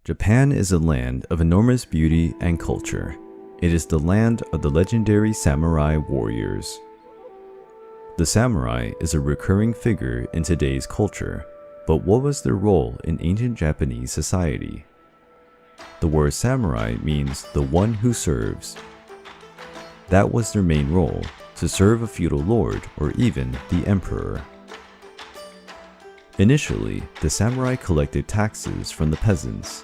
Japan is a land of enormous beauty and culture. It is the land of the legendary samurai warriors. The samurai is a recurring figure in today's culture, but what was their role in ancient Japanese society? The word samurai means the one who serves. That was their main role, to serve a feudal lord or even the emperor. Initially, the samurai collected taxes from the peasants.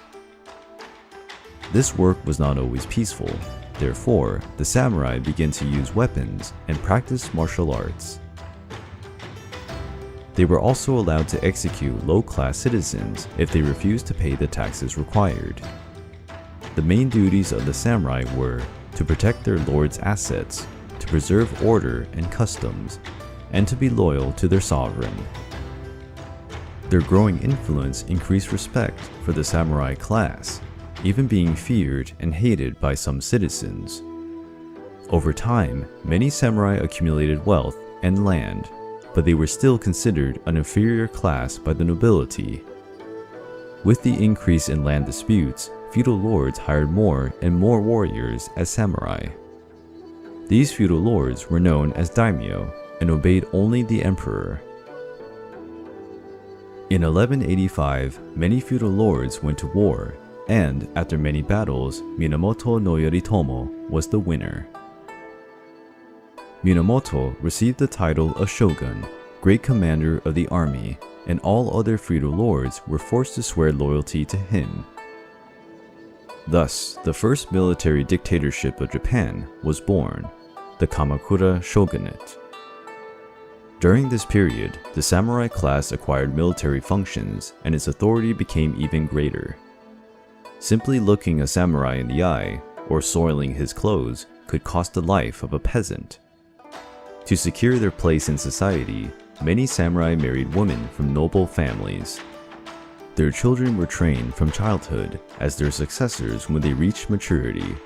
This work was not always peaceful. Therefore, the samurai began to use weapons and practice martial arts. They were also allowed to execute low-class citizens if they refused to pay the taxes required. The main duties of the samurai were to protect their lord's assets, to preserve order and customs, and to be loyal to their sovereign. Their growing influence increased respect for the samurai class, even being feared and hated by some citizens. Over time, many samurai accumulated wealth and land, but they were still considered an inferior class by the nobility. With the increase in land disputes, feudal lords hired more and more warriors as samurai. These feudal lords were known as daimyo and obeyed only the emperor. In 1185, many feudal lords went to war, and after many battles, Minamoto no Yoritomo was the winner. Minamoto received the title of shogun, great commander of the army, and all other feudal lords were forced to swear loyalty to him. Thus, the first military dictatorship of Japan was born, the Kamakura Shogunate. During this period, the samurai class acquired military functions and its authority became even greater. Simply looking a samurai in the eye, or soiling his clothes, could cost the life of a peasant. To secure their place in society, many samurai married women from noble families. Their children were trained from childhood as their successors when they reached maturity.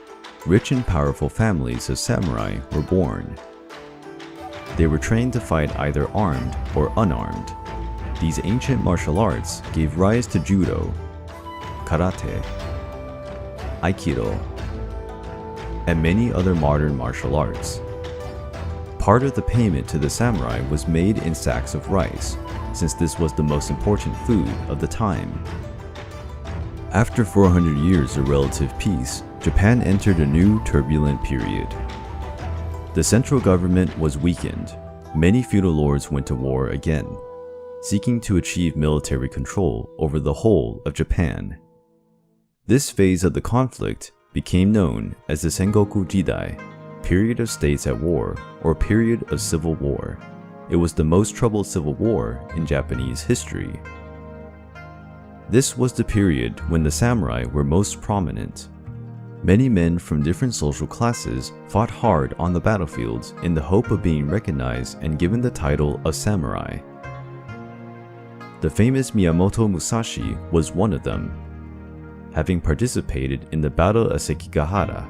Rich and powerful families of samurai were born. They were trained to fight either armed or unarmed. These ancient martial arts gave rise to judo, karate, aikido, and many other modern martial arts. Part of the payment to the samurai was made in sacks of rice, since this was the most important food of the time. After 400 years of relative peace, Japan entered a new turbulent period. The central government was weakened. Many feudal lords went to war again, seeking to achieve military control over the whole of Japan. This phase of the conflict became known as the Sengoku Jidai, period of states at war, or period of civil war. It was the most troubled civil war in Japanese history. This was the period when the samurai were most prominent. Many men from different social classes fought hard on the battlefields in the hope of being recognized and given the title of samurai. The famous Miyamoto Musashi was one of them, having participated in the Battle of Sekigahara.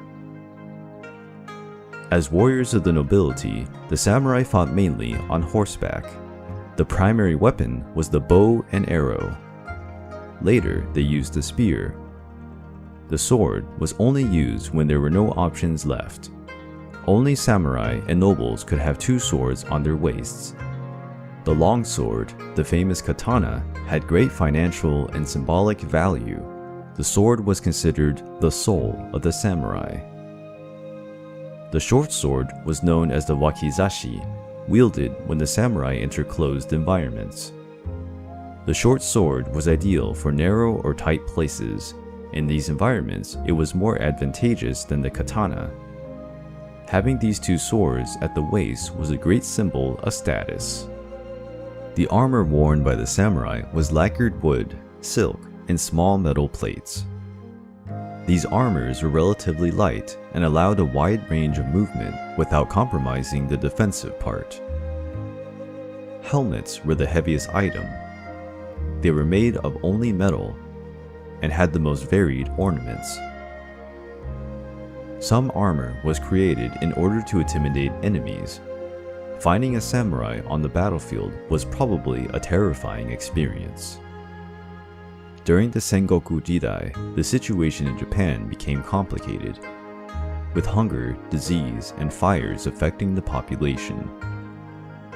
As warriors of the nobility, the samurai fought mainly on horseback. The primary weapon was the bow and arrow. Later, they used the spear. The sword was only used when there were no options left. Only samurai and nobles could have two swords on their waists. The long sword, the famous katana, had great financial and symbolic value. The sword was considered the soul of the samurai. The short sword was known as the wakizashi, wielded when the samurai entered closed environments. The short sword was ideal for narrow or tight places. In these environments, it was more advantageous than the katana. Having these two swords at the waist was a great symbol of status. The armor worn by the samurai was lacquered wood, silk, and small metal plates. These armors were relatively light and allowed a wide range of movement without compromising the defensive part. Helmets were the heaviest item. They were made of only metal and had the most varied ornaments. Some armor was created in order to intimidate enemies. Finding a samurai on the battlefield was probably a terrifying experience. During the Sengoku Jidai, the situation in Japan became complicated, with hunger, disease, and fires affecting the population.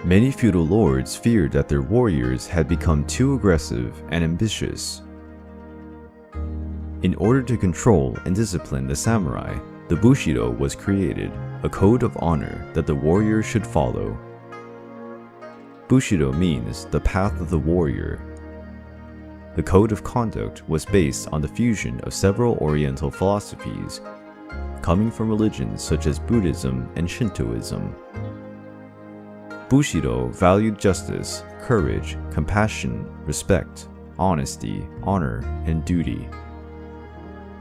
Many feudal lords feared that their warriors had become too aggressive and ambitious. In order to control and discipline the samurai, the Bushido was created, a code of honor that the warrior should follow. Bushido means the path of the warrior. The code of conduct was based on the fusion of several Oriental philosophies, coming from religions such as Buddhism and Shintoism. Bushido valued justice, courage, compassion, respect, honesty, honor, and duty.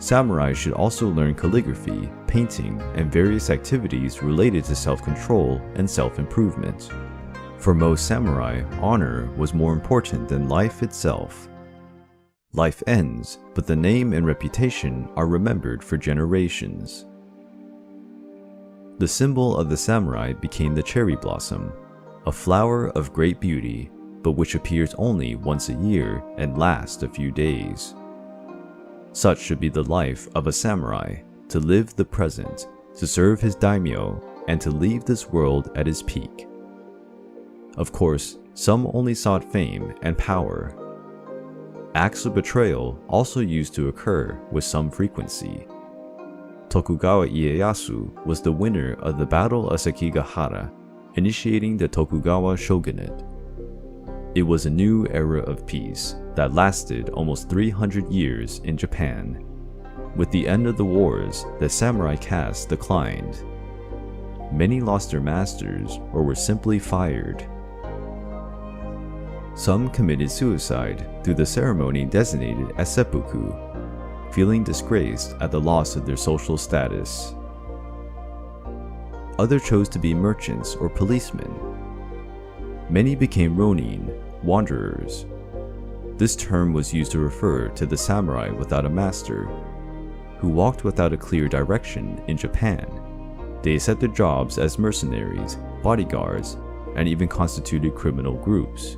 Samurai should also learn calligraphy, painting, and various activities related to self-control and self-improvement. For most samurai, honor was more important than life itself. Life ends, but the name and reputation are remembered for generations. The symbol of the samurai became the cherry blossom, a flower of great beauty, but which appears only once a year and lasts a few days. Such should be the life of a samurai, to live the present, to serve his daimyo, and to leave this world at his peak. Of course, some only sought fame and power. Acts of betrayal also used to occur with some frequency. Tokugawa Ieyasu was the winner of the Battle of Sekigahara, initiating the Tokugawa shogunate. It was a new era of peace that lasted almost 300 years in Japan. With the end of the wars, the samurai caste declined. Many lost their masters or were simply fired. Some committed suicide through the ceremony designated as seppuku, feeling disgraced at the loss of their social status. Others chose to be merchants or policemen. Many became ronin, wanderers. This term was used to refer to the samurai without a master, who walked without a clear direction in Japan. They accepted jobs as mercenaries, bodyguards, and even constituted criminal groups.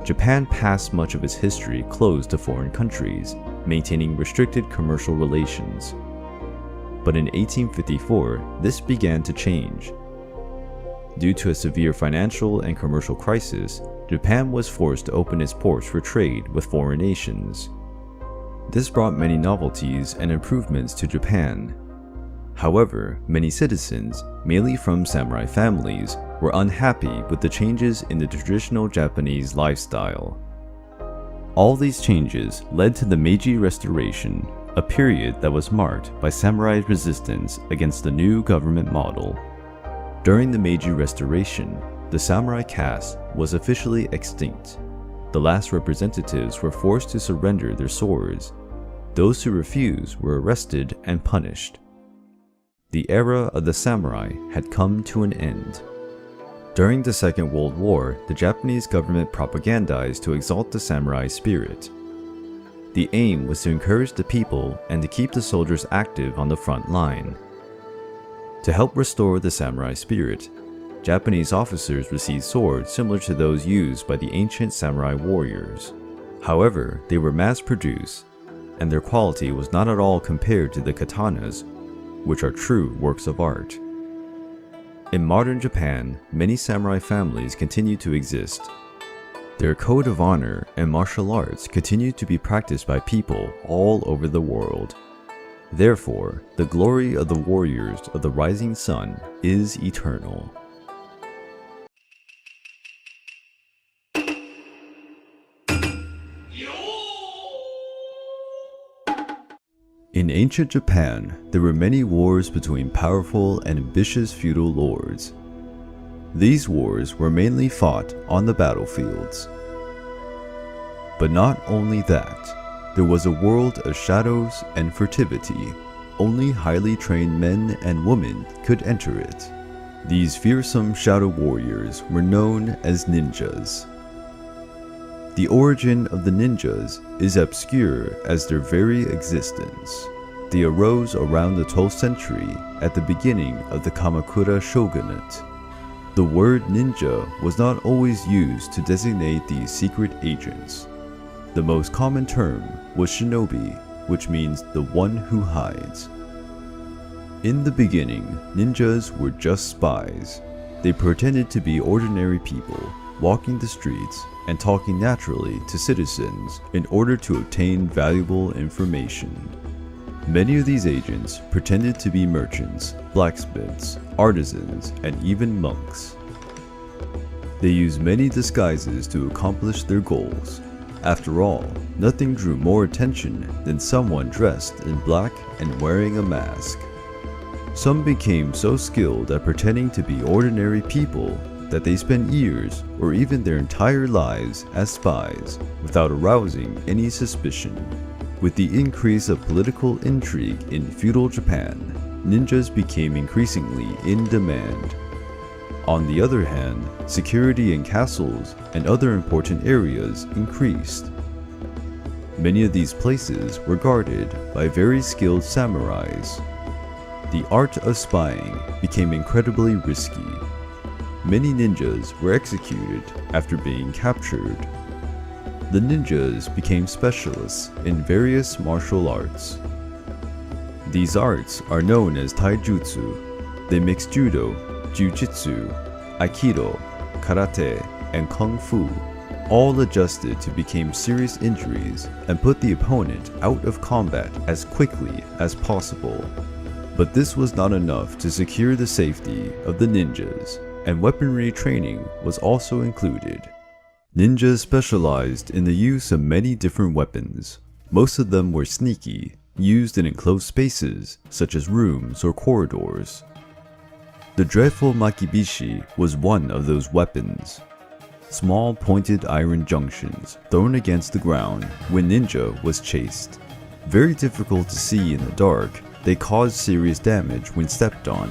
Japan passed much of its history closed to foreign countries, maintaining restricted commercial relations. But in 1854, this began to change. Due to a severe financial and commercial crisis, Japan was forced to open its ports for trade with foreign nations. This brought many novelties and improvements to Japan. However, many citizens, mainly from samurai families, were unhappy with the changes in the traditional Japanese lifestyle. All these changes led to the Meiji Restoration, a period that was marked by samurai resistance against the new government model. During the Meiji Restoration, the samurai caste was officially extinct. The last representatives were forced to surrender their swords. Those who refused were arrested and punished. The era of the samurai had come to an end. During the Second World War, the Japanese government propagandized to exalt the samurai spirit. The aim was to encourage the people and to keep the soldiers active on the front line. To help restore the samurai spirit, Japanese officers received swords similar to those used by the ancient samurai warriors. However, they were mass-produced, and their quality was not at all compared to the katanas, which are true works of art. In modern Japan, many samurai families continue to exist. Their code of honor and martial arts continue to be practiced by people all over the world. Therefore, the glory of the warriors of the rising sun is eternal. In ancient Japan, there were many wars between powerful and ambitious feudal lords. These wars were mainly fought on the battlefields. But not only that, there was a world of shadows and furtivity. Only highly trained men and women could enter it. These fearsome shadow warriors were known as ninjas. The origin of the ninjas is obscure as their very existence. They arose around the 12th century at the beginning of the Kamakura shogunate. The word ninja was not always used to designate these secret agents. The most common term was shinobi, which means the one who hides. In the beginning, ninjas were just spies. They pretended to be ordinary people, walking the streets and talking naturally to citizens in order to obtain valuable information. Many of these agents pretended to be merchants, blacksmiths, artisans, and even monks. They used many disguises to accomplish their goals. After all, nothing drew more attention than someone dressed in black and wearing a mask. Some became so skilled at pretending to be ordinary people that they spent years or even their entire lives as spies without arousing any suspicion. With the increase of political intrigue in feudal Japan, ninjas became increasingly in demand. On the other hand, security in castles and other important areas increased. Many of these places were guarded by very skilled samurais. The art of spying became incredibly risky. Many ninjas were executed after being captured. The ninjas became specialists in various martial arts. These arts are known as taijutsu. They mix judo, jiu-jitsu, aikido, karate, and kung fu, all adjusted to become serious injuries and put the opponent out of combat as quickly as possible. But this was not enough to secure the safety of the ninjas, and weaponry training was also included. Ninjas specialized in the use of many different weapons. Most of them were sneaky, used in enclosed spaces such as rooms or corridors. The dreadful makibishi was one of those weapons. Small pointed iron junctions thrown against the ground when ninja was chased. Very difficult to see in the dark, they caused serious damage when stepped on.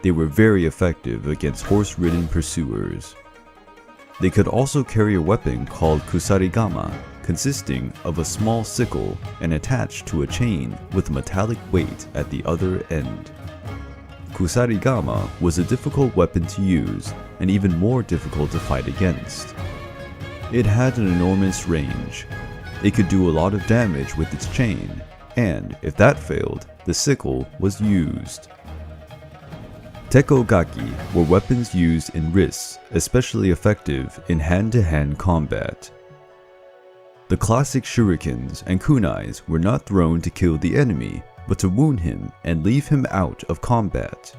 They were very effective against horse-ridden pursuers. They could also carry a weapon called kusarigama, consisting of a small sickle and attached to a chain with a metallic weight at the other end. Kusarigama was a difficult weapon to use and even more difficult to fight against. It had an enormous range. It could do a lot of damage with its chain, and if that failed, the sickle was used. Tekogaki were weapons used in risks, especially effective in hand-to-hand combat. The classic shurikens and kunais were not thrown to kill the enemy, but to wound him and leave him out of combat.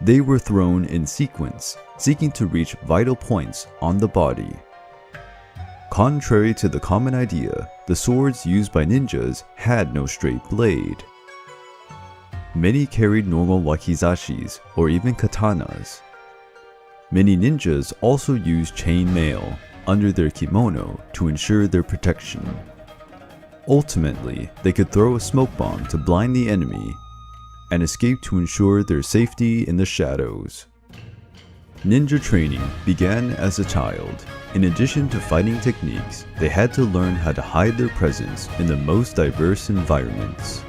They were thrown in sequence, seeking to reach vital points on the body. Contrary to the common idea, the swords used by ninjas had no straight blade. Many carried normal wakizashis or even katanas. Many ninjas also used chain mail under their kimono to ensure their protection. Ultimately, they could throw a smoke bomb to blind the enemy and escape to ensure their safety in the shadows. Ninja training began as a child. In addition to fighting techniques, they had to learn how to hide their presence in the most diverse environments.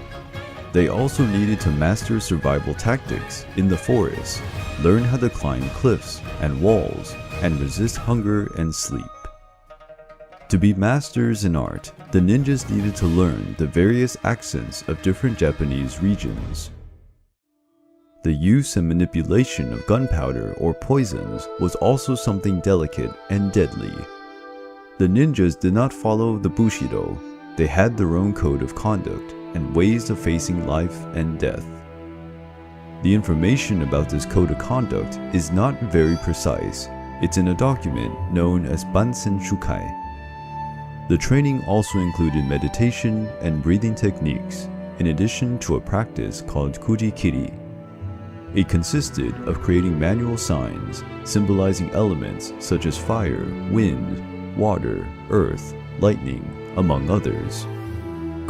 They also needed to master survival tactics in the forest, learn how to climb cliffs and walls, and resist hunger and sleep. To be masters in art, the ninjas needed to learn the various accents of different Japanese regions. The use and manipulation of gunpowder or poisons was also something delicate and deadly. The ninjas did not follow the Bushido. They had their own code of conduct and ways of facing life and death. The information about this code of conduct is not very precise. It's in a document known as Bansen Shukai. The training also included meditation and breathing techniques, in addition to a practice called Kuji-kiri. It consisted of creating manual signs symbolizing elements such as fire, wind, water, earth, lightning, among others.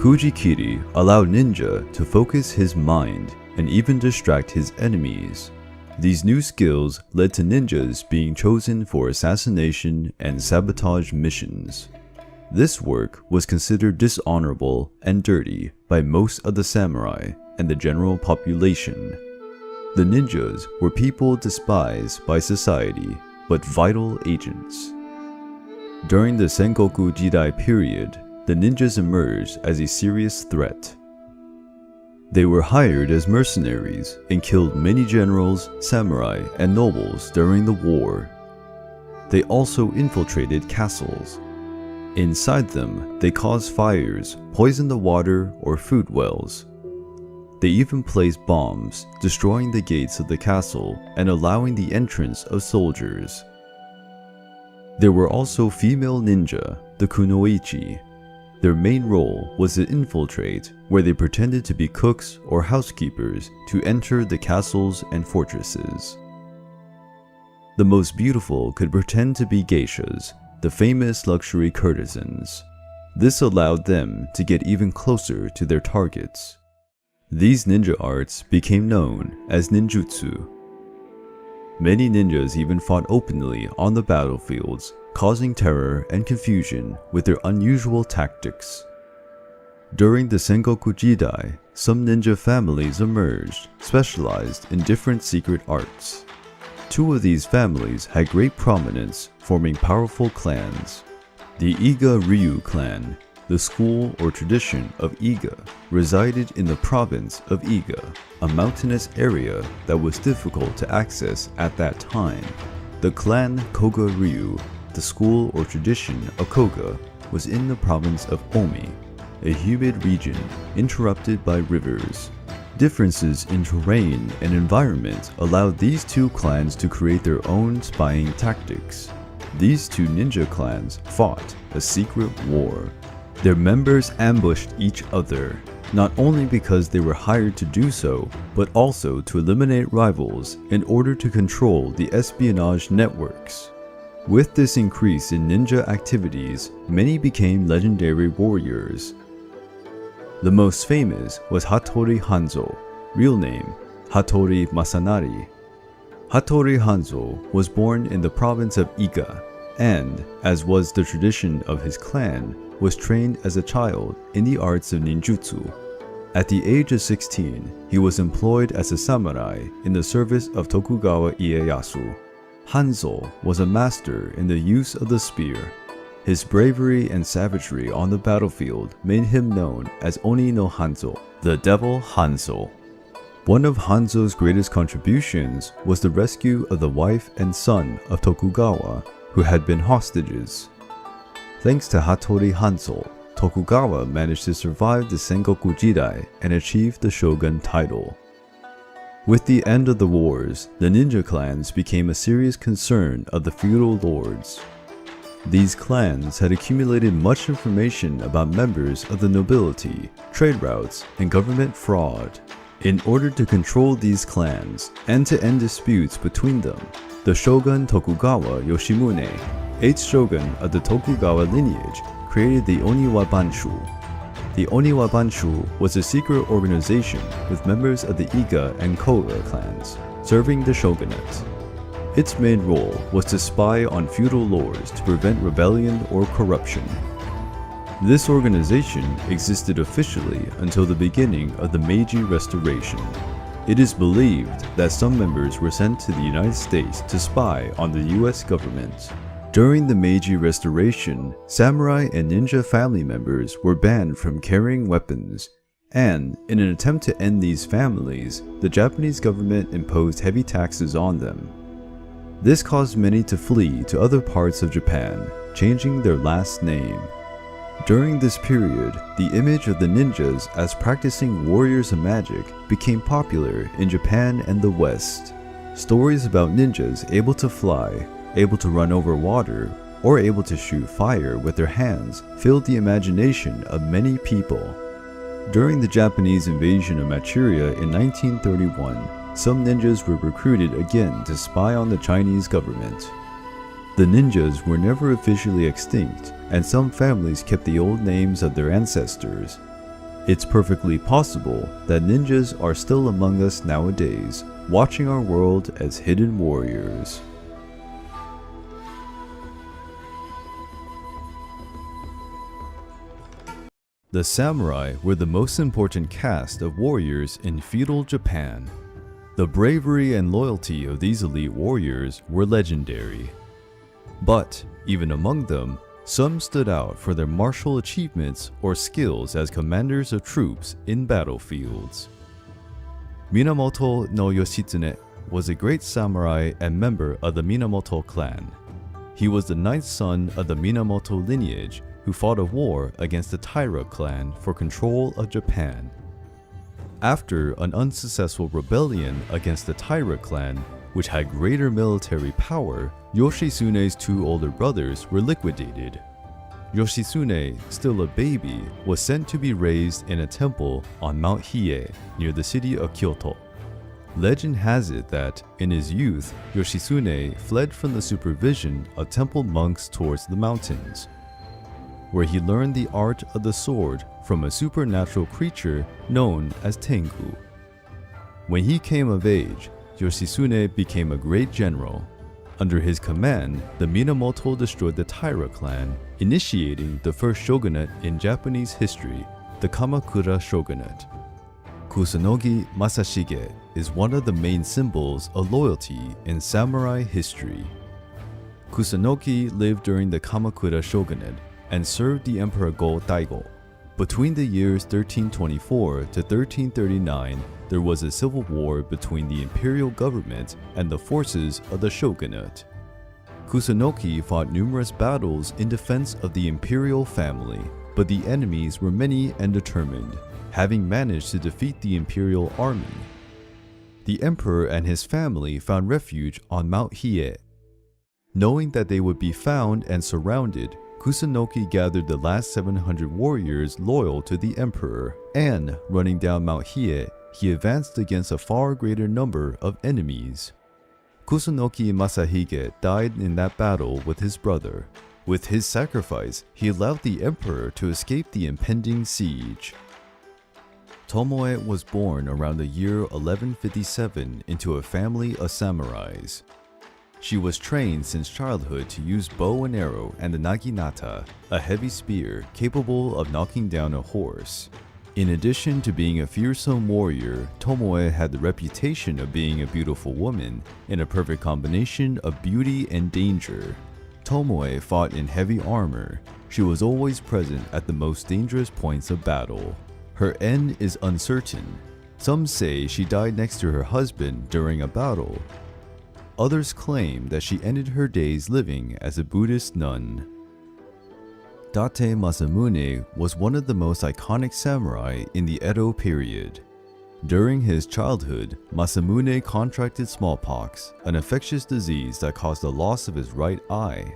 Kuji-kiri allowed ninja to focus his mind and even distract his enemies. These new skills led to ninjas being chosen for assassination and sabotage missions. This work was considered dishonorable and dirty by most of the samurai and the general population. The ninjas were people despised by society, but vital agents. During the Sengoku Jidai period, the ninjas emerged as a serious threat. They were hired as mercenaries and killed many generals, samurai, and nobles during the war. They also infiltrated castles. Inside them, they caused fires, poisoned the water or food wells. They even placed bombs, destroying the gates of the castle and allowing the entrance of soldiers. There were also female ninja, the kunoichi. Their main role was to infiltrate, where they pretended to be cooks or housekeepers to enter the castles and fortresses. The most beautiful could pretend to be geishas, the famous luxury courtesans. This allowed them to get even closer to their targets. These ninja arts became known as ninjutsu. Many ninjas even fought openly on the battlefields, causing terror and confusion with their unusual tactics. During the Sengoku Jidai, some ninja families emerged, specialized in different secret arts. Two of these families had great prominence, forming powerful clans. The Iga Ryu clan, the school or tradition of Iga, resided in the province of Iga, a mountainous area that was difficult to access at that time. The clan Koga Ryu, the school or tradition of Koga, was in the province of Omi, a humid region interrupted by rivers. Differences in terrain and environment allowed these two clans to create their own spying tactics. These two ninja clans fought a secret war. Their members ambushed each other, not only because they were hired to do so, but also to eliminate rivals in order to control the espionage networks. With this increase in ninja activities, many became legendary warriors. The most famous was Hattori Hanzo, real name Hattori Masanari. Hattori Hanzo was born in the province of Iga and, as was the tradition of his clan, was trained as a child in the arts of ninjutsu. At the age of 16, he was employed as a samurai in the service of Tokugawa Ieyasu. Hanzo was a master in the use of the spear. His bravery and savagery on the battlefield made him known as Oni no Hanzo, the Devil Hanzo. One of Hanzo's greatest contributions was the rescue of the wife and son of Tokugawa, who had been hostages. Thanks to Hattori Hanzo, Tokugawa managed to survive the Sengoku Jidai and achieve the shogun title. With the end of the wars, the ninja clans became a serious concern of the feudal lords. These clans had accumulated much information about members of the nobility, trade routes, and government fraud. In order to control these clans and to end disputes between them, the shogun Tokugawa Yoshimune, 8th shogun of the Tokugawa lineage, created the Oniwa Banshu. The Oniwa Banshu was a secret organization with members of the Iga and Koga clans, serving the shogunate. Its main role was to spy on feudal lords to prevent rebellion or corruption. This organization existed officially until the beginning of the Meiji Restoration. It is believed that some members were sent to the United States to spy on the US government. During the Meiji Restoration, samurai and ninja family members were banned from carrying weapons, and in an attempt to end these families, the Japanese government imposed heavy taxes on them. This caused many to flee to other parts of Japan, changing their last name. During this period, the image of the ninjas as practicing warriors of magic became popular in Japan and the West. Stories about ninjas able to fly, able to run over water, or able to shoot fire with their hands filled the imagination of many people. During the Japanese invasion of Manchuria in 1931, some ninjas were recruited again to spy on the Chinese government. The ninjas were never officially extinct, and some families kept the old names of their ancestors. It's perfectly possible that ninjas are still among us nowadays, watching our world as hidden warriors. The samurai were the most important caste of warriors in feudal Japan. The bravery and loyalty of these elite warriors were legendary. But, even among them, Some stood out for their martial achievements or skills as commanders of troops in battlefields. Minamoto no Yoshitsune was a great samurai and member of the Minamoto clan. He was the ninth son of the Minamoto lineage who fought a war against the Taira clan for control of Japan. After an unsuccessful rebellion against the Taira clan, which had greater military power, Yoshitsune's two older brothers were liquidated. Yoshitsune, still a baby, was sent to be raised in a temple on Mount Hiei near the city of Kyoto. Legend has it that, in his youth, Yoshitsune fled from the supervision of temple monks towards the mountains, where he learned the art of the sword from a supernatural creature known as Tengu. When he came of age, Yoshitsune became a great general. Under his command, the Minamoto destroyed the Taira clan, initiating the first shogunate in Japanese history, the Kamakura shogunate. Kusunoki Masashige is one of the main symbols of loyalty in samurai history. Kusunoki lived during the Kamakura shogunate and served the Emperor Go-Daigo. Between the years 1324 to 1339, there was a civil war between the imperial government and the forces of the shogunate. Kusunoki fought numerous battles in defense of the imperial family, but the enemies were many and determined, having managed to defeat the imperial army. The emperor and his family found refuge on Mount Hiei. Knowing that they would be found and surrounded, Kusunoki gathered the last 700 warriors loyal to the emperor, and, running down Mount Hiei, he advanced against a far greater number of enemies. Kusunoki Masahige died in that battle with his brother. With his sacrifice, he allowed the emperor to escape the impending siege. Tomoe was born around the year 1157 into a family of samurais. She was trained since childhood to use bow and arrow and the naginata, a heavy spear capable of knocking down a horse. In addition to being a fearsome warrior, Tomoe had the reputation of being a beautiful woman, in a perfect combination of beauty and danger. Tomoe fought in heavy armor. She was always present at the most dangerous points of battle. Her end is uncertain. Some say she died next to her husband during a battle. Others claim that she ended her days living as a Buddhist nun. Date Masamune was one of the most iconic samurai in the Edo period. During his childhood, Masamune contracted smallpox, an infectious disease that caused the loss of his right eye.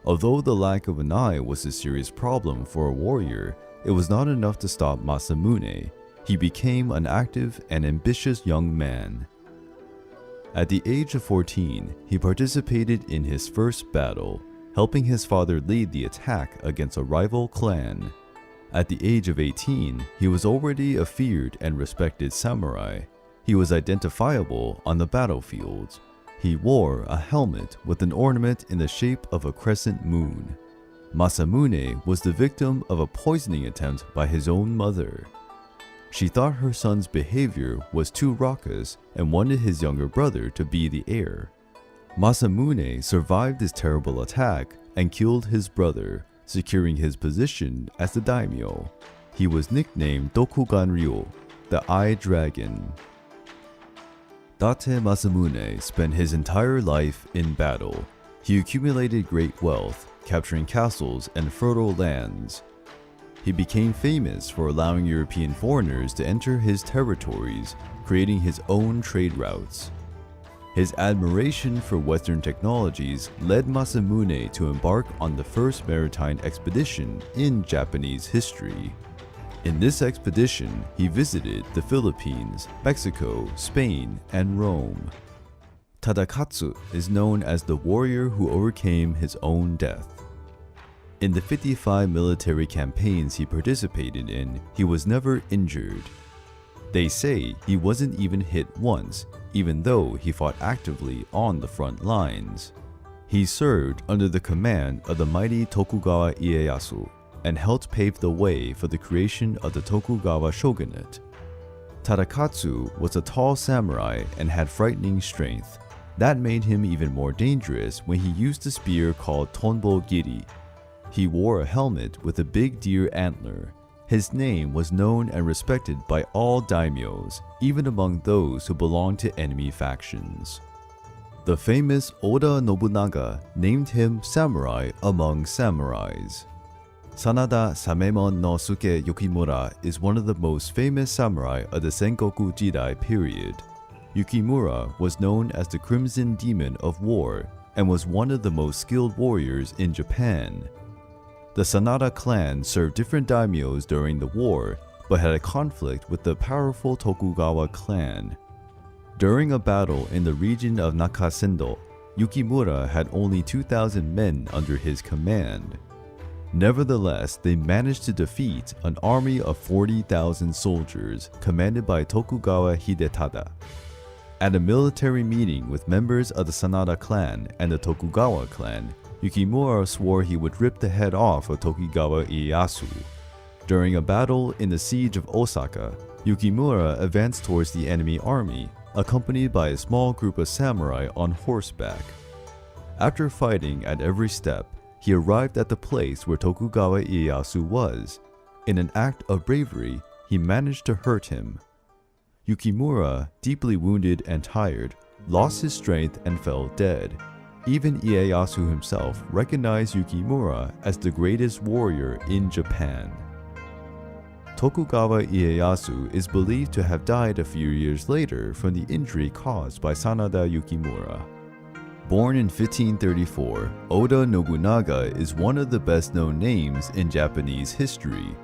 Although the lack of an eye was a serious problem for a warrior, it was not enough to stop Masamune. He became an active and ambitious young man. At the age of 14, he participated in his first battle, helping his father lead the attack against a rival clan. At the age of 18, he was already a feared and respected samurai. He was identifiable on the battlefield. He wore a helmet with an ornament in the shape of a crescent moon. Masamune was the victim of a poisoning attempt by his own mother. She thought her son's behavior was too raucous and wanted his younger brother to be the heir. Masamune survived this terrible attack and killed his brother, securing his position as the daimyo. He was nicknamed Dokugan-ryo, the Eye Dragon. Date Masamune spent his entire life in battle. He accumulated great wealth, capturing castles and fertile lands. He became famous for allowing European foreigners to enter his territories, creating his own trade routes. His admiration for Western technologies led Masamune to embark on the first maritime expedition in Japanese history. In this expedition, he visited the Philippines, Mexico, Spain, and Rome. Tadakatsu is known as the warrior who overcame his own death. In the 55 military campaigns he participated in, he was never injured. They say he wasn't even hit once, even though he fought actively on the front lines. He served under the command of the mighty Tokugawa Ieyasu and helped pave the way for the creation of the Tokugawa shogunate. Tadakatsu was a tall samurai and had frightening strength. That made him even more dangerous when he used a spear called Tonbo Giri. He wore a helmet with a big deer antler. His name was known and respected by all daimyos, even among those who belonged to enemy factions. The famous Oda Nobunaga named him samurai among samurais. Sanada Samemon no Suke Yukimura is one of the most famous samurai of the Sengoku Jidai period. Yukimura was known as the Crimson Demon of War and was one of the most skilled warriors in Japan. The Sanada clan served different daimyos during the war, but had a conflict with the powerful Tokugawa clan. During a battle in the region of Nakasendo, Yukimura had only 2,000 men under his command. Nevertheless, they managed to defeat an army of 40,000 soldiers commanded by Tokugawa Hidetada. At a military meeting with members of the Sanada clan and the Tokugawa clan, Yukimura swore he would rip the head off of Tokugawa Ieyasu. During a battle in the siege of Osaka, Yukimura advanced towards the enemy army, accompanied by a small group of samurai on horseback. After fighting at every step, he arrived at the place where Tokugawa Ieyasu was. In an act of bravery, he managed to hurt him. Yukimura, deeply wounded and tired, lost his strength and fell dead. Even Ieyasu himself recognized Yukimura as the greatest warrior in Japan. Tokugawa Ieyasu is believed to have died a few years later from the injury caused by Sanada Yukimura. Born in 1534, Oda Nobunaga is one of the best-known names in Japanese history.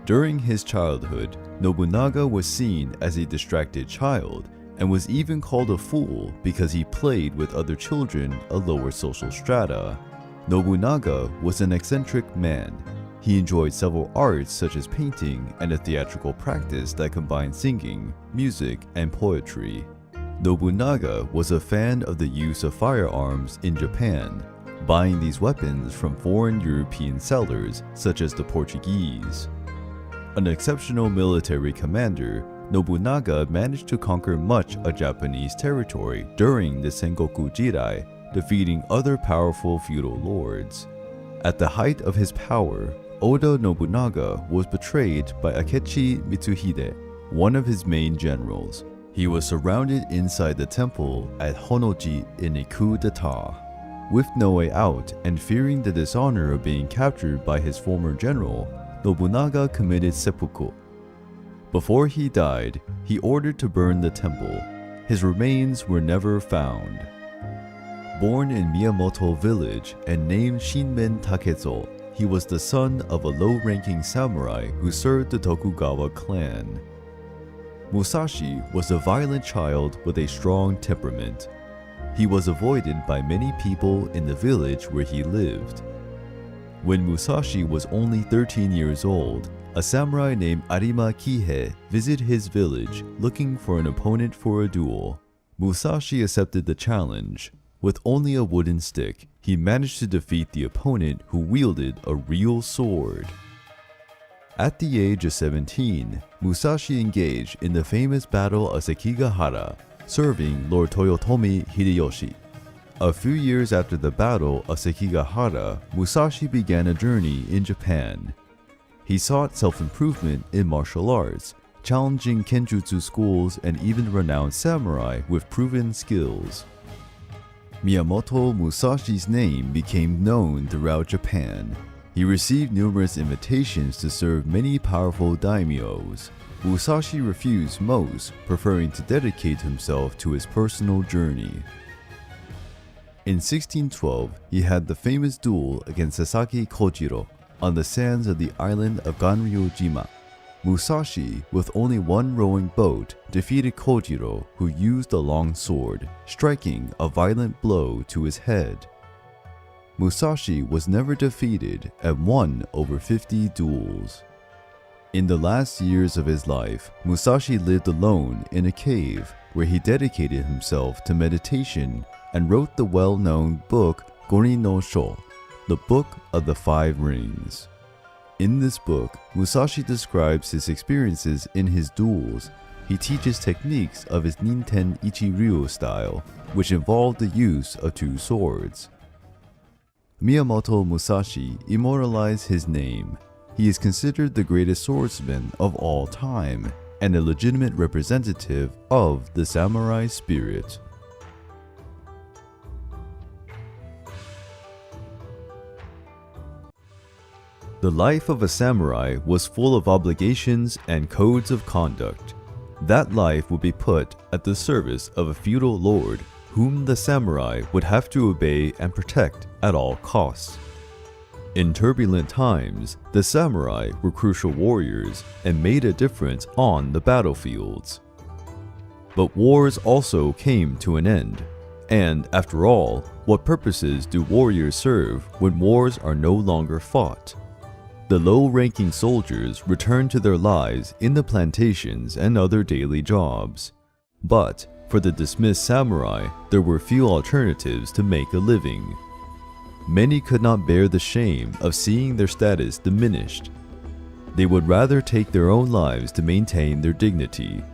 During his childhood, Nobunaga was seen as a distracted child and was even called a fool because he played with other children of lower social strata. Nobunaga was an eccentric man. He enjoyed several arts such as painting and a theatrical practice that combined singing, music, and poetry. Nobunaga was a fan of the use of firearms in Japan, buying these weapons from foreign European sellers such as the Portuguese. An exceptional military commander, Nobunaga managed to conquer much of Japanese territory during the Sengoku Jidai, defeating other powerful feudal lords. At the height of his power, Oda Nobunaga was betrayed by Akechi Mitsuhide, one of his main generals. He was surrounded inside the temple at Honnoji in a coup d'etat. With no way out and fearing the dishonor of being captured by his former general, Nobunaga committed seppuku. Before he died, he ordered to burn the temple. His remains were never found. Born in Miyamoto village and named Shinmen Takezo, he was the son of a low-ranking samurai who served the Tokugawa clan. Musashi was a violent child with a strong temperament. He was avoided by many people in the village where he lived. When Musashi was only 13 years old, a samurai named Arima Kihei visited his village looking for an opponent for a duel. Musashi accepted the challenge. With only a wooden stick, he managed to defeat the opponent who wielded a real sword. At the age of 17, Musashi engaged in the famous Battle of Sekigahara, serving Lord Toyotomi Hideyoshi. A few years after the Battle of Sekigahara, Musashi began a journey in Japan. He sought self-improvement in martial arts, challenging kenjutsu schools and even renowned samurai with proven skills. Miyamoto Musashi's name became known throughout Japan. He received numerous invitations to serve many powerful daimyos. Musashi refused most, preferring to dedicate himself to his personal journey. In 1612, he had the famous duel against Sasaki Kojiro on the sands of the island of Ganryujima. Musashi, with only one rowing boat, defeated Kojiro, who used a long sword, striking a violent blow to his head. Musashi was never defeated and won over 50 duels. In the last years of his life, Musashi lived alone in a cave where he dedicated himself to meditation and wrote the well-known book Gori no Sho, the Book of the Five Rings. In this book, Musashi describes his experiences in his duels. He teaches techniques of his Ninten Ichi-ryu style, which involved the use of two swords. Miyamoto Musashi immortalized his name. He is considered the greatest swordsman of all time and a legitimate representative of the samurai spirit. The life of a samurai was full of obligations and codes of conduct. That life would be put at the service of a feudal lord whom the samurai would have to obey and protect at all costs. In turbulent times, the samurai were crucial warriors and made a difference on the battlefields. But wars also came to an end. And after all, what purposes do warriors serve when wars are no longer fought? The low-ranking soldiers returned to their lives in the plantations and other daily jobs. But for the dismissed samurai, there were few alternatives to make a living. Many could not bear the shame of seeing their status diminished. They would rather take their own lives to maintain their dignity.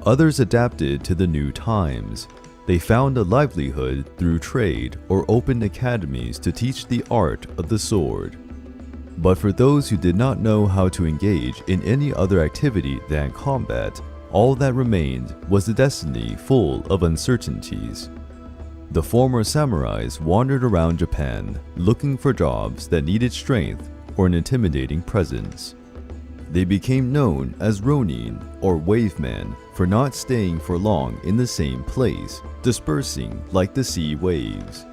Others adapted to the new times. They found a livelihood through trade or opened academies to teach the art of the sword. But for those who did not know how to engage in any other activity than combat, all that remained was a destiny full of uncertainties. The former samurais wandered around Japan looking for jobs that needed strength or an intimidating presence. They became known as ronin or wavemen for not staying for long in the same place, dispersing like the sea waves.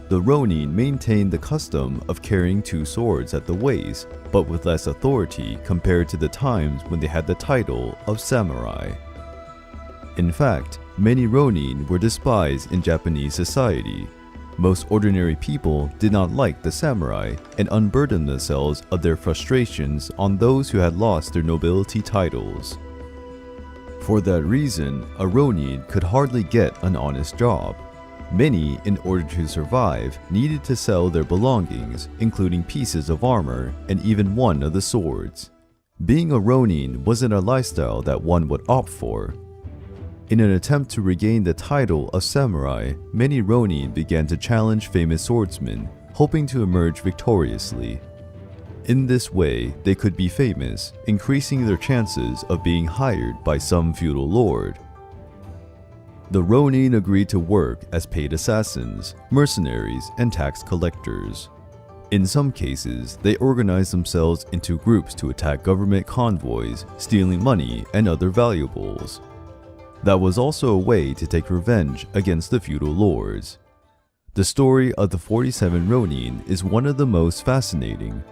The ronin maintained the custom of carrying two swords at the waist, but with less authority compared to the times when they had the title of samurai. In fact, many ronin were despised in Japanese society. Most ordinary people did not like the samurai and unburdened themselves of their frustrations on those who had lost their nobility titles. For that reason, a ronin could hardly get an honest job. Many, in order to survive, needed to sell their belongings, including pieces of armor and even one of the swords. Being a ronin wasn't a lifestyle that one would opt for. In an attempt to regain the title of samurai, many ronin began to challenge famous swordsmen, hoping to emerge victoriously. In this way, they could be famous, increasing their chances of being hired by some feudal lord. The ronin agreed to work as paid assassins, mercenaries, and tax collectors. In some cases, they organized themselves into groups to attack government convoys, stealing money and other valuables. That was also a way to take revenge against the feudal lords. The story of the 47 ronin is one of the most fascinating.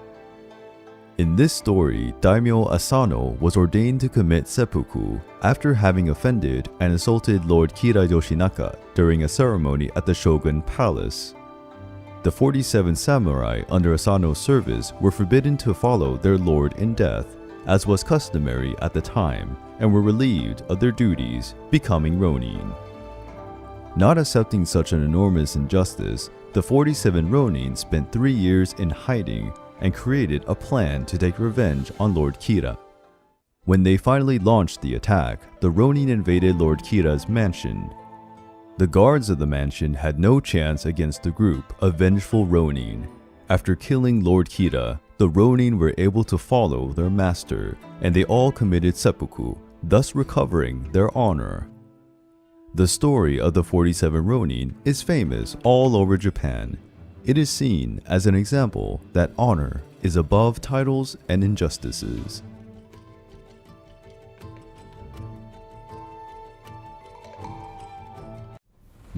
In this story, Daimyo Asano was ordained to commit seppuku after having offended and assaulted Lord Kira Yoshinaka during a ceremony at the Shogun Palace. The 47 samurai under Asano's service were forbidden to follow their lord in death, as was customary at the time, and were relieved of their duties, becoming ronin. Not accepting such an enormous injustice, the 47 ronin spent 3 years in hiding and created a plan to take revenge on Lord Kira. When they finally launched the attack, the ronin invaded Lord Kira's mansion. The guards of the mansion had no chance against the group of vengeful ronin. After killing Lord Kira, the ronin were able to follow their master, and they all committed seppuku, thus recovering their honor. The story of the 47 ronin is famous all over Japan. It is seen as an example that honor is above titles and injustices.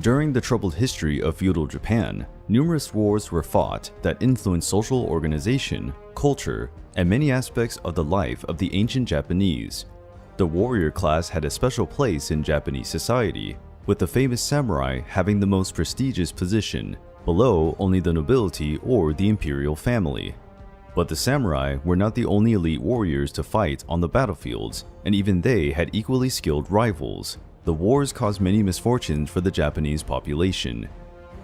During the troubled history of feudal Japan, numerous wars were fought that influenced social organization, culture, and many aspects of the life of the ancient Japanese. The warrior class had a special place in Japanese society, with the famous samurai having the most prestigious position, below only the nobility or the imperial family. But the samurai were not the only elite warriors to fight on the battlefields, and even they had equally skilled rivals. The wars caused many misfortunes for the Japanese population.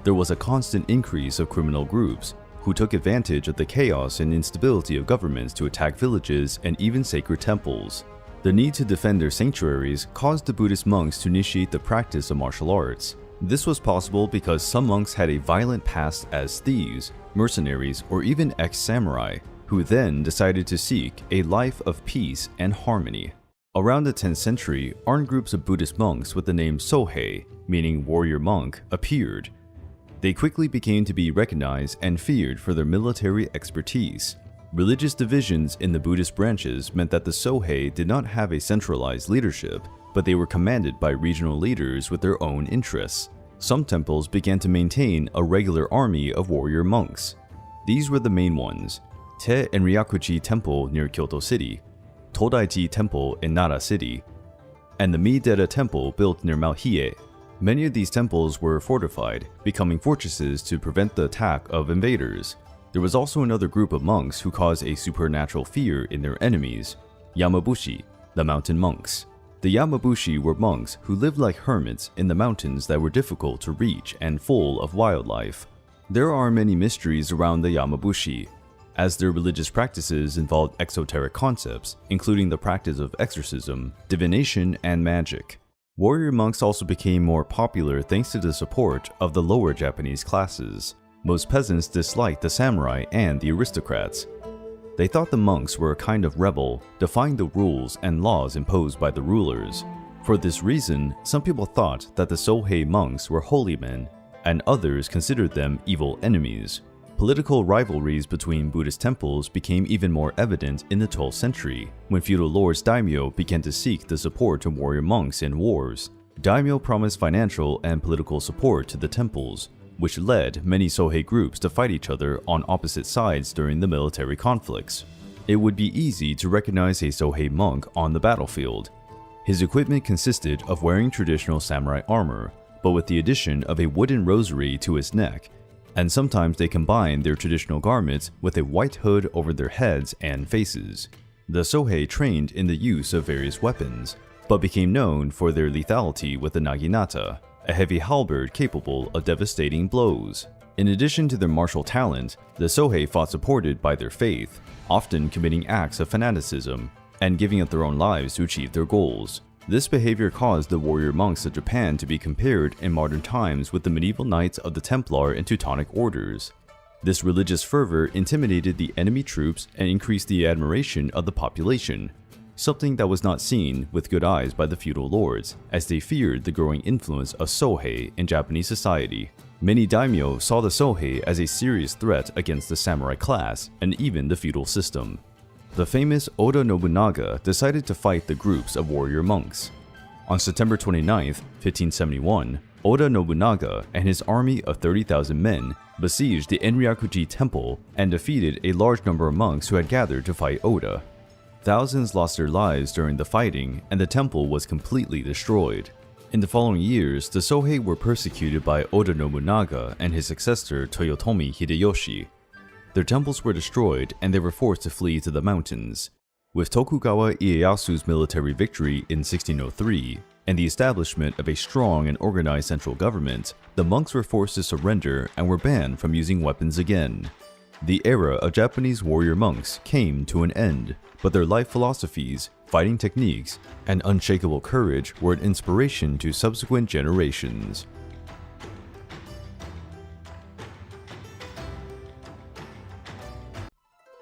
There was a constant increase of criminal groups, who took advantage of the chaos and instability of governments to attack villages and even sacred temples. The need to defend their sanctuaries caused the Buddhist monks to initiate the practice of martial arts. This was possible because some monks had a violent past as thieves, mercenaries, or even ex-samurai, who then decided to seek a life of peace and harmony. Around the 10th century, armed groups of Buddhist monks with the name Sohei, meaning warrior monk, appeared. They quickly became to be recognized and feared for their military expertise. Religious divisions in the Buddhist branches meant that the Sohei did not have a centralized leadership, but they were commanded by regional leaders with their own interests. Some temples began to maintain a regular army of warrior monks. These were the main ones: Te and Ryakuji Temple near Kyoto City, Todaiji Temple in Nara City, and the Miidera Temple built near Maohie. Many of these temples were fortified, becoming fortresses to prevent the attack of invaders. There was also another group of monks who caused a supernatural fear in their enemies: Yamabushi, the mountain monks. The Yamabushi were monks who lived like hermits in the mountains that were difficult to reach and full of wildlife. There are many mysteries around the Yamabushi, as their religious practices involved exoteric concepts, including the practice of exorcism, divination, and magic. Warrior monks also became more popular thanks to the support of the lower Japanese classes. Most peasants disliked the samurai and the aristocrats. They thought the monks were a kind of rebel, defying the rules and laws imposed by the rulers. For this reason, some people thought that the Sohei monks were holy men, and others considered them evil enemies. Political rivalries between Buddhist temples became even more evident in the 12th century, when feudal lords daimyo began to seek the support of warrior monks in wars. Daimyo promised financial and political support to the temples, which led many Sohei groups to fight each other on opposite sides during the military conflicts. It would be easy to recognize a Sohei monk on the battlefield. His equipment consisted of wearing traditional samurai armor, but with the addition of a wooden rosary to his neck, and sometimes they combined their traditional garments with a white hood over their heads and faces. The Sohei trained in the use of various weapons, but became known for their lethality with the naginata, a heavy halberd capable of devastating blows. In addition to their martial talent, the Sohei fought supported by their faith, often committing acts of fanaticism and giving up their own lives to achieve their goals. This behavior caused the warrior monks of Japan to be compared in modern times with the medieval knights of the Templar and Teutonic orders. This religious fervor intimidated the enemy troops and increased the admiration of the population, something that was not seen with good eyes by the feudal lords, as they feared the growing influence of Sohei in Japanese society. Many daimyo saw the Sohei as a serious threat against the samurai class and even the feudal system. The famous Oda Nobunaga decided to fight the groups of warrior monks. On September 29, 1571, Oda Nobunaga and his army of 30,000 men besieged the Enryakuji Temple and defeated a large number of monks who had gathered to fight Oda. Thousands lost their lives during the fighting, and the temple was completely destroyed. In the following years, the Sohei were persecuted by Oda Nobunaga and his successor Toyotomi Hideyoshi. Their temples were destroyed and they were forced to flee to the mountains. With Tokugawa Ieyasu's military victory in 1603 and the establishment of a strong and organized central government, the monks were forced to surrender and were banned from using weapons again. The era of Japanese warrior monks came to an end, but their life philosophies, fighting techniques, and unshakable courage were an inspiration to subsequent generations.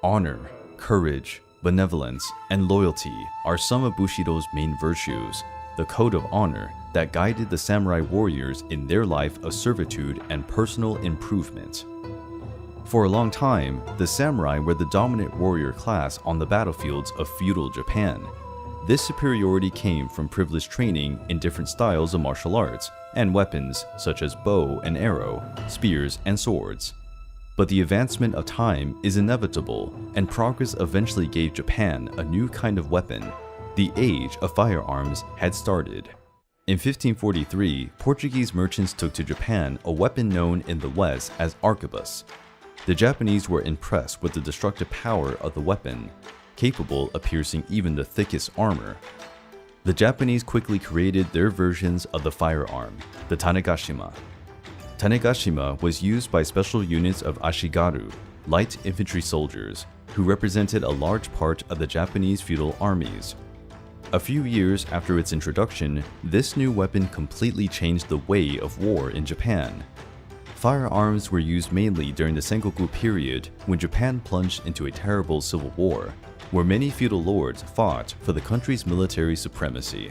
Honor, courage, benevolence, and loyalty are some of Bushido's main virtues, the code of honor that guided the samurai warriors in their life of servitude and personal improvement. For a long time, the samurai were the dominant warrior class on the battlefields of feudal Japan. This superiority came from privileged training in different styles of martial arts and weapons such as bow and arrow, spears and swords. But the advancement of time is inevitable, and progress eventually gave Japan a new kind of weapon. The age of firearms had started. In 1543, Portuguese merchants took to Japan a weapon known in the West as arquebus. The Japanese were impressed with the destructive power of the weapon, capable of piercing even the thickest armor. The Japanese quickly created their versions of the firearm, the Tanegashima. Tanegashima was used by special units of Ashigaru, light infantry soldiers, who represented a large part of the Japanese feudal armies. A few years after its introduction, this new weapon completely changed the way of war in Japan. Firearms were used mainly during the Sengoku period when Japan plunged into a terrible civil war, where many feudal lords fought for the country's military supremacy.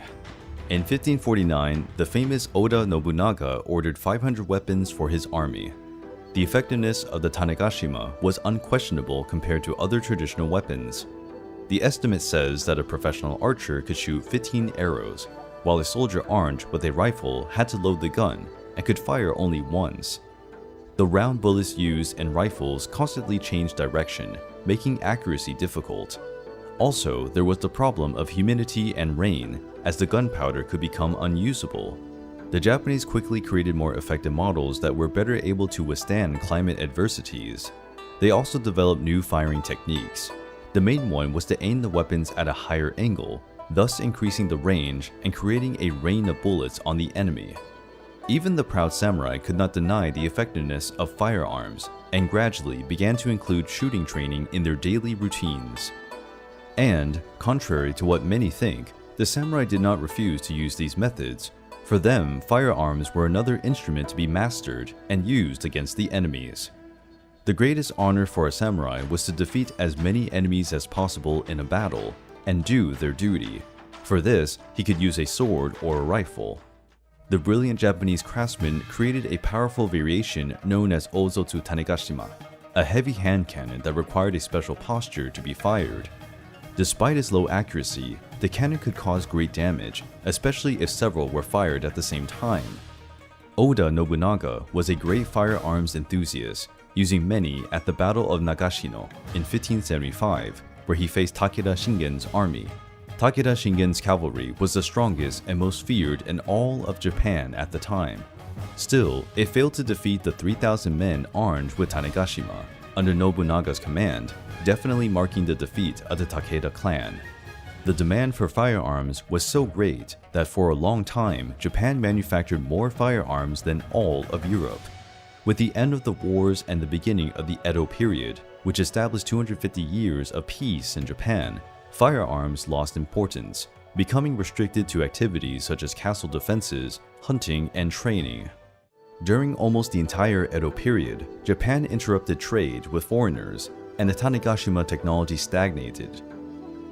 In 1549, the famous Oda Nobunaga ordered 500 weapons for his army. The effectiveness of the Tanegashima was unquestionable compared to other traditional weapons. The estimate says that a professional archer could shoot 15 arrows, while a soldier armed with a rifle had to load the gun and could fire only once. The round bullets used in rifles constantly changed direction, making accuracy difficult. Also, there was the problem of humidity and rain, as the gunpowder could become unusable. The Japanese quickly created more effective models that were better able to withstand climate adversities. They also developed new firing techniques. The main one was to aim the weapons at a higher angle, thus increasing the range and creating a rain of bullets on the enemy. Even the proud samurai could not deny the effectiveness of firearms, and gradually began to include shooting training in their daily routines. And, contrary to what many think, the samurai did not refuse to use these methods. For them, firearms were another instrument to be mastered and used against the enemies. The greatest honor for a samurai was to defeat as many enemies as possible in a battle and do their duty. For this, he could use a sword or a rifle. The brilliant Japanese craftsman created a powerful variation known as Ozotsu Tanegashima, a heavy hand cannon that required a special posture to be fired. Despite its low accuracy, the cannon could cause great damage, especially if several were fired at the same time. Oda Nobunaga was a great firearms enthusiast, using many at the Battle of Nagashino in 1575, where he faced Takeda Shingen's army. Takeda Shingen's cavalry was the strongest and most feared in all of Japan at the time. Still, it failed to defeat the 3,000 men armed with Tanegashima under Nobunaga's command, definitely marking the defeat of the Takeda clan. The demand for firearms was so great that for a long time, Japan manufactured more firearms than all of Europe. With the end of the wars and the beginning of the Edo period, which established 250 years of peace in Japan, firearms lost importance, becoming restricted to activities such as castle defenses, hunting, and training. During almost the entire Edo period, Japan interrupted trade with foreigners, and the Tanegashima technology stagnated.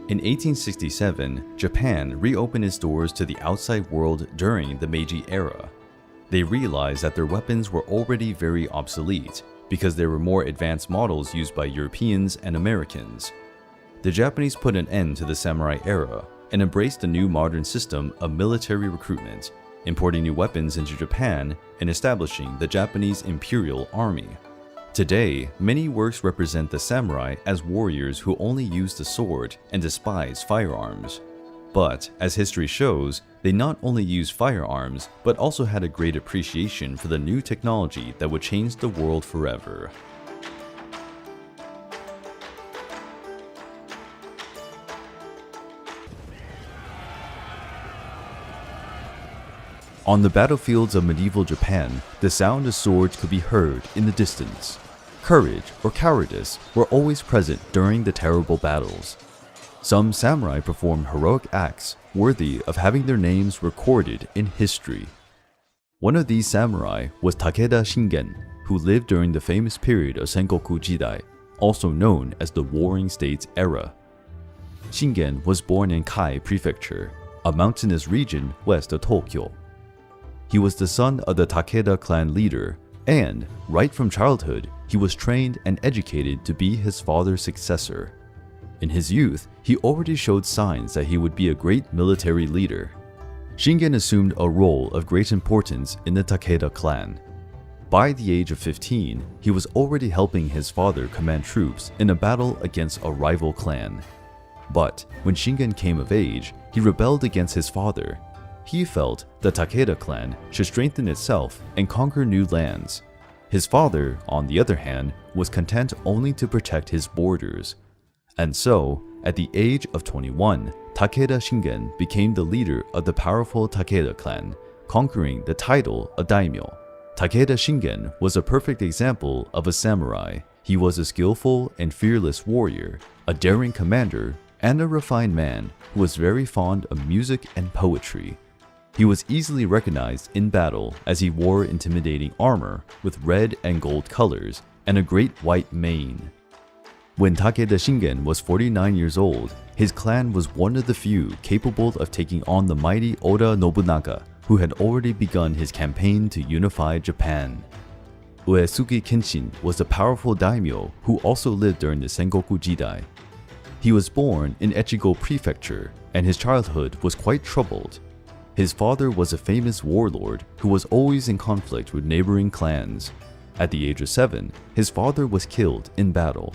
In 1867, Japan reopened its doors to the outside world during the Meiji era. They realized that their weapons were already very obsolete because there were more advanced models used by Europeans and Americans. The Japanese put an end to the samurai era and embraced the new modern system of military recruitment, importing new weapons into Japan and establishing the Japanese Imperial Army. Today, many works represent the samurai as warriors who only used the sword and despised firearms. But, as history shows, they not only used firearms, but also had a great appreciation for the new technology that would change the world forever. On the battlefields of medieval Japan, the sound of swords could be heard in the distance. Courage or cowardice were always present during the terrible battles. Some samurai performed heroic acts worthy of having their names recorded in history. One of these samurai was Takeda Shingen, who lived during the famous period of Sengoku Jidai, also known as the Warring States era. Shingen was born in Kai Prefecture, a mountainous region west of Tokyo. He was the son of the Takeda clan leader, and, right from childhood, he was trained and educated to be his father's successor. In his youth, he already showed signs that he would be a great military leader. Shingen assumed a role of great importance in the Takeda clan. By the age of 15, he was already helping his father command troops in a battle against a rival clan. But when Shingen came of age, he rebelled against his father. He felt the Takeda clan should strengthen itself and conquer new lands. His father, on the other hand, was content only to protect his borders. And so, at the age of 21, Takeda Shingen became the leader of the powerful Takeda clan, conquering the title of daimyo. Takeda Shingen was a perfect example of a samurai. He was a skillful and fearless warrior, a daring commander, and a refined man who was very fond of music and poetry. He was easily recognized in battle as he wore intimidating armor with red and gold colors and a great white mane. When Takeda Shingen was 49 years old, his clan was one of the few capable of taking on the mighty Oda Nobunaga, who had already begun his campaign to unify Japan. Uesugi Kenshin was a powerful daimyo who also lived during the Sengoku Jidai. He was born in Echigo Prefecture, and his childhood was quite troubled. His father was a famous warlord who was always in conflict with neighboring clans. At the age of 7, his father was killed in battle.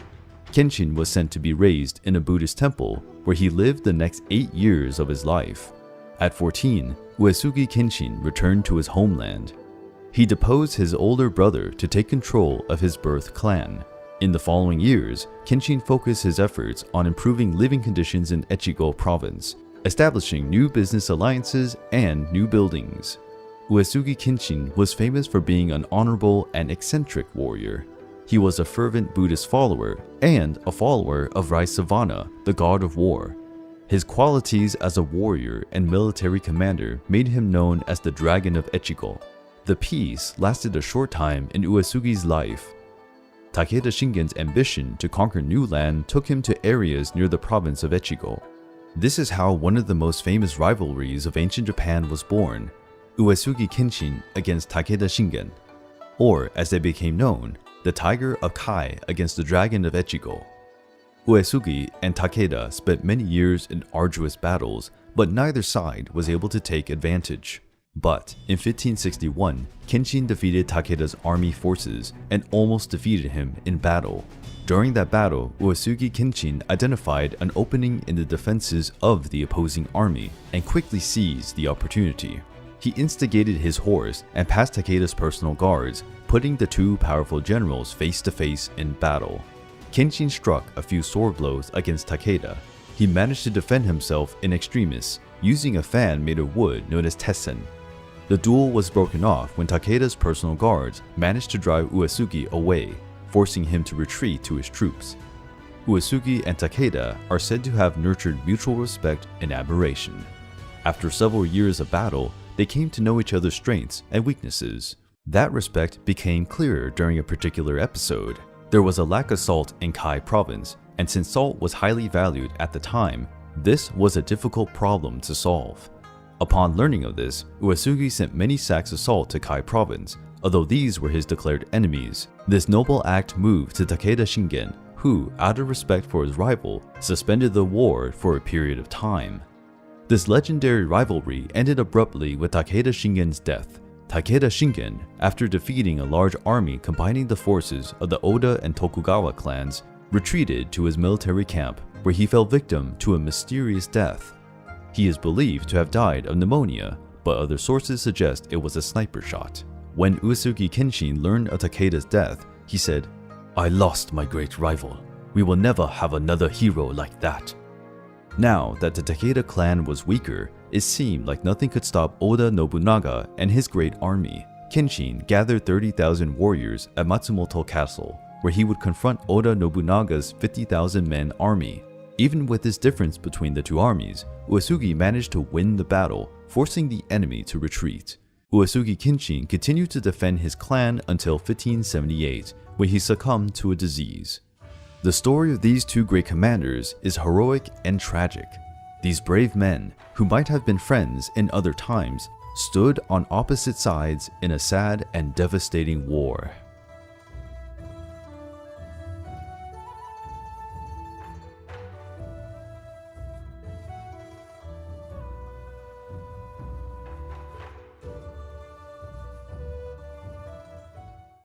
Kenshin was sent to be raised in a Buddhist temple where he lived the next 8 years of his life. At 14, Uesugi Kenshin returned to his homeland. He deposed his older brother to take control of his birth clan. In the following years, Kenshin focused his efforts on improving living conditions in Echigo province, establishing new business alliances and new buildings. Uesugi Kenshin was famous for being an honorable and eccentric warrior. He was a fervent Buddhist follower and a follower of Raisavana, the god of war. His qualities as a warrior and military commander made him known as the Dragon of Echigo. The peace lasted a short time in Uesugi's life. Takeda Shingen's ambition to conquer new land took him to areas near the province of Echigo. This is how one of the most famous rivalries of ancient Japan was born, Uesugi Kenshin against Takeda Shingen, or as they became known, the Tiger of Kai against the Dragon of Echigo. Uesugi and Takeda spent many years in arduous battles, but neither side was able to take advantage. But in 1561, Kenshin defeated Takeda's army forces and almost defeated him in battle. During that battle, Uesugi Kenshin identified an opening in the defenses of the opposing army and quickly seized the opportunity. He instigated his horse and passed Takeda's personal guards, putting the two powerful generals face to face in battle. Kenshin struck a few sword blows against Takeda. He managed to defend himself in extremis, using a fan made of wood known as tessen. The duel was broken off when Takeda's personal guards managed to drive Uesugi away, forcing him to retreat to his troops. Uesugi and Takeda are said to have nurtured mutual respect and admiration. After several years of battle, they came to know each other's strengths and weaknesses. That respect became clearer during a particular episode. There was a lack of salt in Kai province, and since salt was highly valued at the time, this was a difficult problem to solve. Upon learning of this, Uesugi sent many sacks of salt to Kai province, although these were his declared enemies. This noble act moved to Takeda Shingen, who, out of respect for his rival, suspended the war for a period of time. This legendary rivalry ended abruptly with Takeda Shingen's death. Takeda Shingen, after defeating a large army combining the forces of the Oda and Tokugawa clans, retreated to his military camp, where he fell victim to a mysterious death. He is believed to have died of pneumonia, but other sources suggest it was a sniper shot. When Uesugi Kenshin learned of Takeda's death, he said, "I lost my great rival. We will never have another hero like that." Now that the Takeda clan was weaker, it seemed like nothing could stop Oda Nobunaga and his great army. Kenshin gathered 30,000 warriors at Matsumoto Castle, where he would confront Oda Nobunaga's 50,000-man army. Even with this difference between the two armies, Uesugi managed to win the battle, forcing the enemy to retreat. Uesugi Kenshin continued to defend his clan until 1578, when he succumbed to a disease. The story of these two great commanders is heroic and tragic. These brave men, who might have been friends in other times, stood on opposite sides in a sad and devastating war.